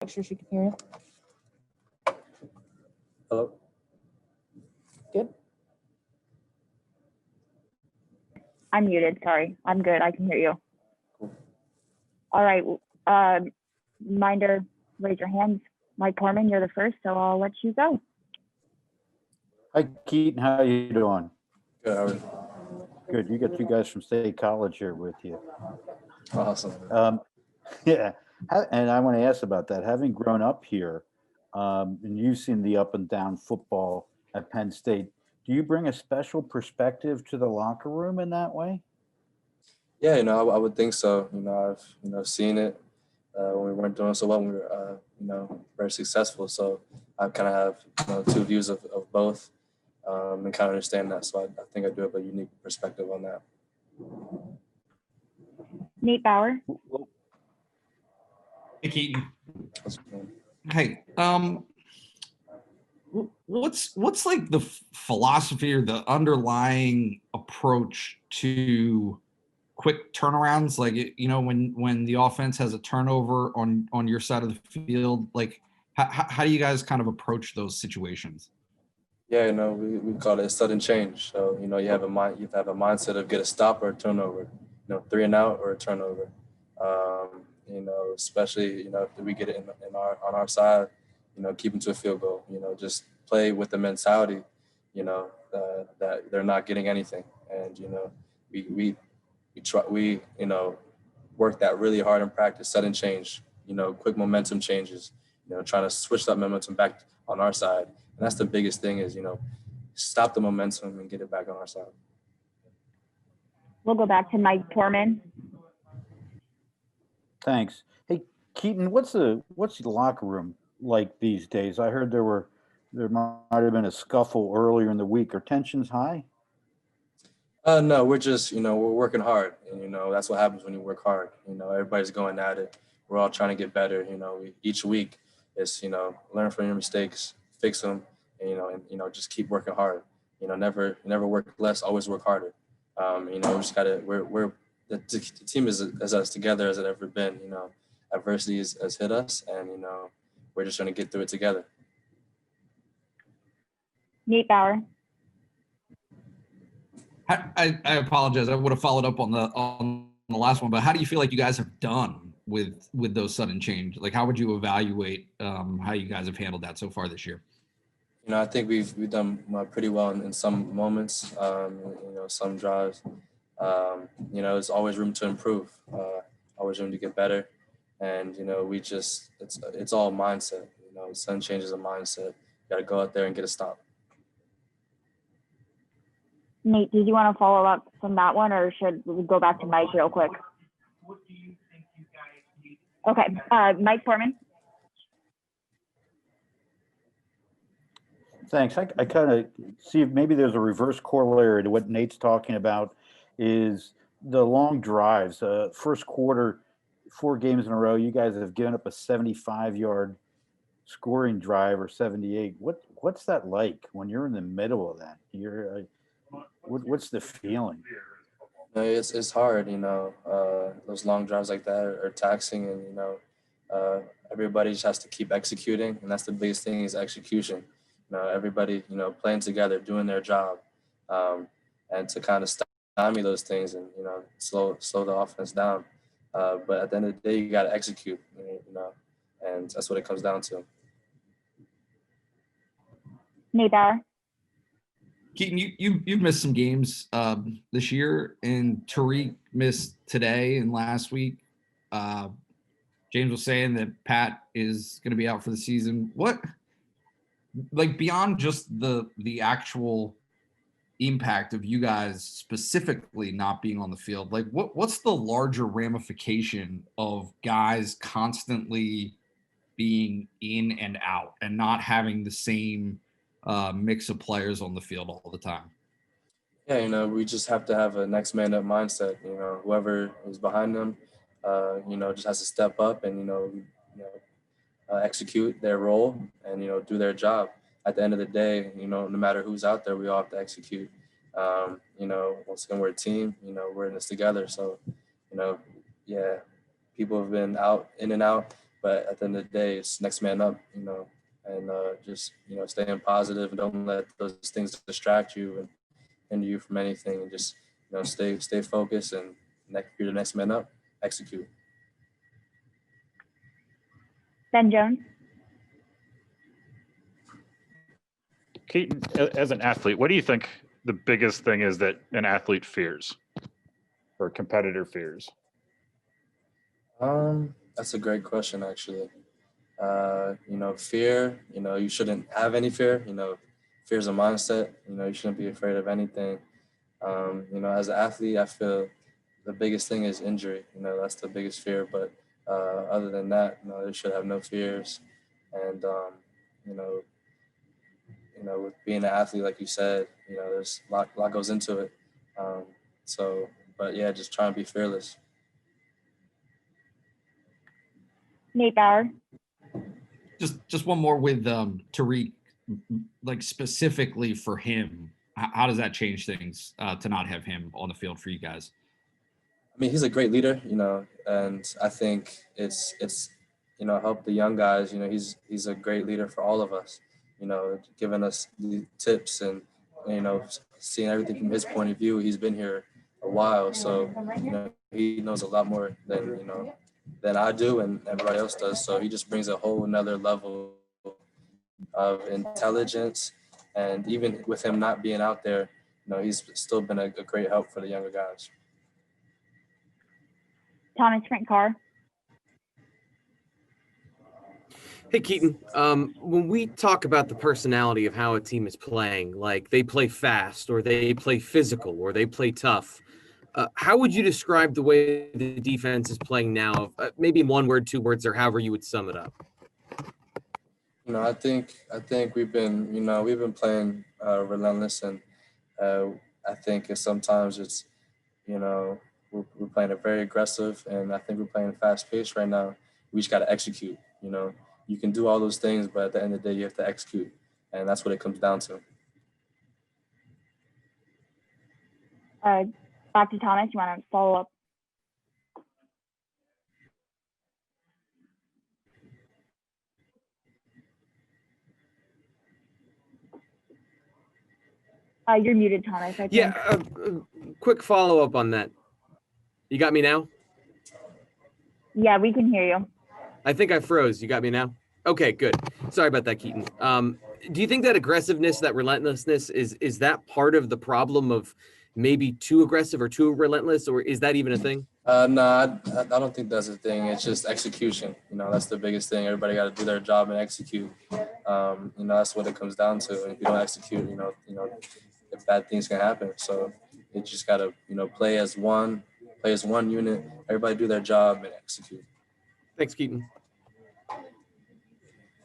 Make sure she can hear you. Hello. Good. I'm muted. Sorry. I'm good. I can hear you. Cool. All right. Reminder, raise your hands. Mike Portman, you're the first, so I'll let you go. Hi, Keaton. How you doing? Good. How are you? Good. You got two guys from State College here with you. Awesome. Yeah. And I want to ask about that. Having grown up here, and you've seen the up and down football at Penn State, do you bring a special perspective to the locker room in that way? Yeah, I would think so. I've seen it when we weren't doing so well. When we were, very successful. So I kind of have, two views of both, and kind of understand that. So I think I do have a unique perspective on that. Nate Bauer. Hey, Keaton. That's cool. Hey, what's like the philosophy or the underlying approach to quick turnarounds? Like, when the offense has a turnover on your side of the field, like how do you guys kind of approach those situations? Yeah, we call it a sudden change. So, you have a mindset of get a stop or a turnover, 3 and out or a turnover. Especially, if we get it on our side, keep them to a field goal, just play with the mentality, that they're not getting anything. And, we work that really hard in practice, sudden change, quick momentum changes, trying to switch that momentum back on our side. And that's the biggest thing is, stop the momentum and get it back on our side. We'll go back to Mike Portman. Thanks. Hey, Keaton, what's the locker room like these days? I heard there might have been a scuffle earlier in the week. Are tensions high? No, we're just, we're working hard. And, that's what happens when you work hard. Everybody's going at it. We're all trying to get better. Each week is, learn from your mistakes, fix them, and, just keep working hard. Never work less, always work harder. We just gotta, the team is as together as it ever been. Adversity has hit us, and, we're just trying to get through it together. Nate Bauer. I apologize. I would have followed up on the last one, but how do you feel like you guys have done with those sudden change? Like, how would you evaluate how you guys have handled that so far this year? I think we've done pretty well in some moments. Some drives. There's always room to improve. Always room to get better, and it's all mindset. Sudden change is a mindset. You got to go out there and get a stop. Nate, did you want to follow up from that one, or should we go back to Mike real quick? What do you think you guys need? Okay, Mike Portman. Thanks. I kind of see if maybe there's a reverse corollary to what Nate's talking about is the long drives. First quarter, 4 games in a row, you guys have given up a 75-yard scoring drive or 78. What's that like when you're in the middle of that? What's the feeling? It's hard, those long drives like that are taxing, and everybody just has to keep executing, and that's the biggest thing is execution. Everybody playing together, doing their job, and to kind of stymie those things and slow the offense down. But at the end of the day, you got to execute, and that's what it comes down to. Nate Bauer. Keaton, you've missed some games this year, and Tariq missed today and last week. James was saying that Pat is going to be out for the season. What, like, beyond just the actual impact of you guys specifically not being on the field, like what's the larger ramification of guys constantly being in and out and not having the same mix of players on the field all the time? Yeah, we just have to have a next man up mindset. Whoever is behind them, just has to step up and execute their role and do their job. At the end of the day, no matter who's out there, we all have to execute. Once again, we're a team. We're in this together. So, yeah, people have been in and out, but at the end of the day, it's next man up, and just, staying positive and don't let those things distract you and hinder you from anything, and just, stay focused, and you're the next man up, execute. Ben Jones. Keaton, as an athlete, what do you think the biggest thing is that an athlete fears or a competitor fears? That's a great question, actually. Fear, you shouldn't have any fear. Fear is a mindset. You shouldn't be afraid of anything. As an athlete, I feel the biggest thing is injury. That's the biggest fear. But other than that, they should have no fears. And, with being an athlete, like you said, there's a lot goes into it. But yeah, just try and be fearless. Nate Bauer. Just one more with Tariq, like specifically for him. How does that change things to not have him on the field for you guys? I mean, he's a great leader, and I think it's help the young guys. He's a great leader for all of us. Giving us the tips and seeing everything from his point of view. He's been here a while, so he knows a lot more than I do and everybody else does. So he just brings a whole another level of intelligence, and even with him not being out there, he's still been a great help for the younger guys. Thomas Frank Carr. Hey, Keaton, when we talk about the personality of how a team is playing, like they play fast or they play physical or they play tough, how would you describe the way the defense is playing now? Maybe in one word, two words, or however you would sum it up. I think we've been playing relentless, and I think sometimes it's we're playing it very aggressive, and I think we're playing fast paced right now. We just got to execute. You can do all those things, but at the end of the day, you have to execute, and that's what it comes down to. Dr. Thomas, you want to follow up? You're muted, Thomas. I think. Yeah, quick follow-up on that. You got me now? Yeah, we can hear you. I think I froze. You got me now? Okay, good. Sorry about that, Keaton. Do you think that aggressiveness, that relentlessness, is that part of the problem of maybe too aggressive or too relentless, or is that even a thing? No, I don't think that's a thing. It's just execution. That's the biggest thing. Everybody got to do their job and execute. That's what it comes down to. And if you don't execute, bad things can happen. So you just got to, play as one unit. Everybody do their job and execute. Thanks, Keaton.